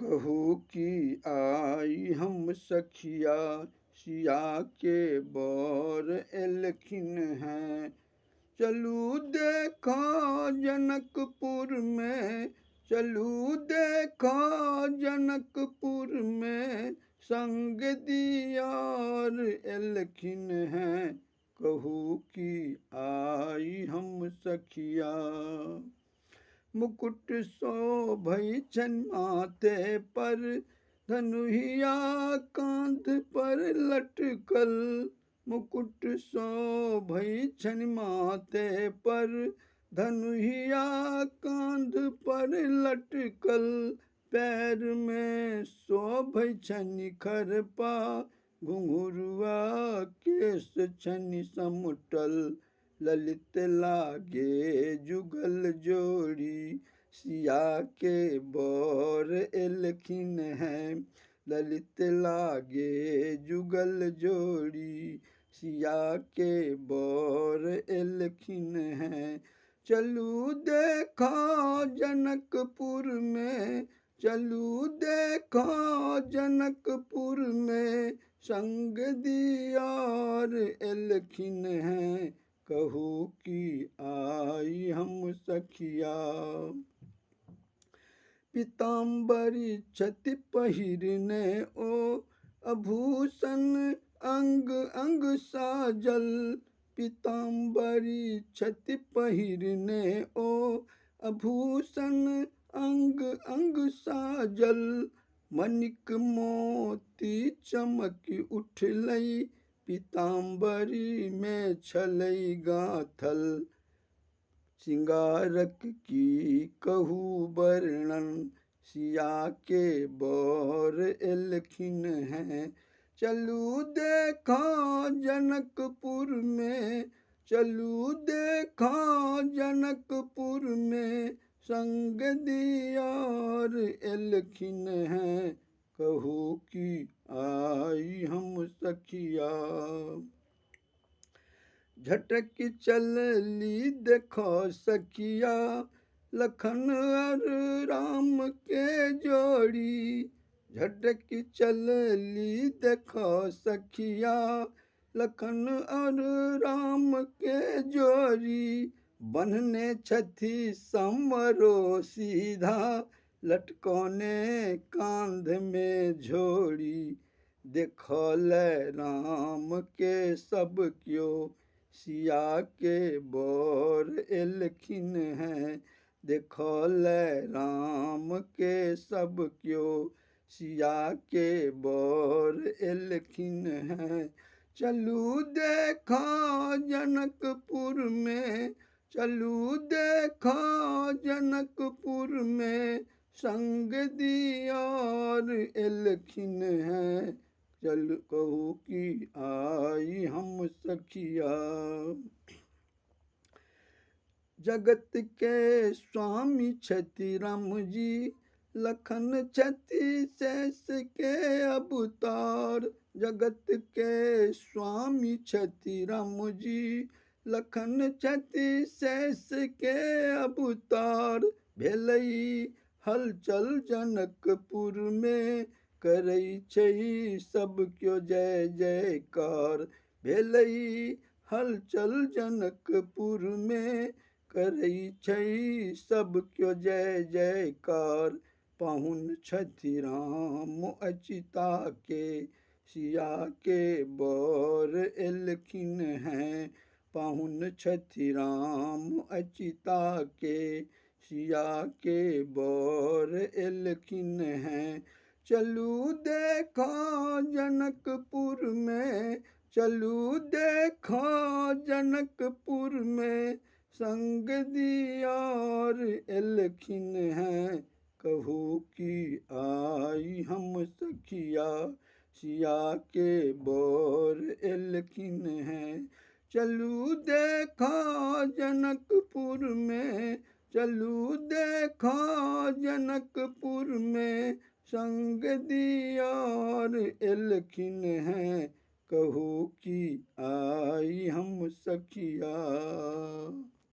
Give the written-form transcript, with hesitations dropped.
कहू कि आई हम सखिया सिया के बर एलखिन हैं। चलू देखा जनकपुर में, चलू देखा जनकपुर में, संग दियार एलखिन हैं। कहू कि आई हम सखिया। मुकुट शोभै छन माथे पर, धनुहिया कांध पर लटकल। मुकुट शोभै छन माथे पर, धनुहिया कांध पर लटकल। पैर में शोभै छनि खरपा, घुंघरुआ केश छनि समटल। ललित लागे जुगल जोड़ी, सिया के बर एलखिन हैं। ललित लागे जुगल जोड़ी, सिया के बर एलखिन हैं। चलू देखा जनकपुर में, चलू देखा जनकपुर में, संग दियार एलखिन हैं। कहू कि आई हम सखिया। पीताम्बरी छति पहिरने ओ, आभूषण अंग अंग साजल। पीताम्बरी छति पहिरने ओ, आभूषण अंग अंग साजल। मणिक मोती चमक उठलै, पीताम्बरी में छलै गाथल। सिंगारक की कहू वर्णन, सिया के बर एलखिन हैं। चलू देखा जनकपुर में, चलू देखा जनकपुर में, संग दियार एलखिन हैं। कहू कि आई हम सखिया। झटक चलली देखो सखिया, लखन और राम के जोड़ी। झटक चलली देखो सखिया, लखन और राम के जोड़ी। बन्हने छथि समरो सीधा, लटकौने कांध में झोड़ी। देखल राम के सब क्यों, सिया के बर एलखिन हैं। देखल राम के सब क्यों, सिया के बर एलखिन हैं। चलू देखा जनकपुर में, चलू देखा जनकपुर में, संग दियार एलखिन हैं। चल कहू कि आई हम सखिया। जगत के स्वामी छथि राम जी, लखन छथि शेष के अवतार। जगत के स्वामी छथि राम जी, लखन छथि शेष के अवतार। भेलै हलचल जनकपुर में, करै छै सब क्यों जय जयकार। भेलै हलचल जनकपुर में, करै छै सब क्यों जय जयकार। पाहुन छथि राम अचिता के, सिया के बर एलखिन हैं। पाहुन छथि राम अचिता के, सिया के बर एलखिन हैं। चलू देखा जनकपुर में, चलू देखा जनकपुर में, संग दियार एलखिन हैं। कहू कि आई हम सखिया, सिया के बर एलखिन हैं। चलू देखा जनकपुर में, चलू देखा जनकपुर में, संग दियार एलखिन हैं। कहू कि आई हम सखिया।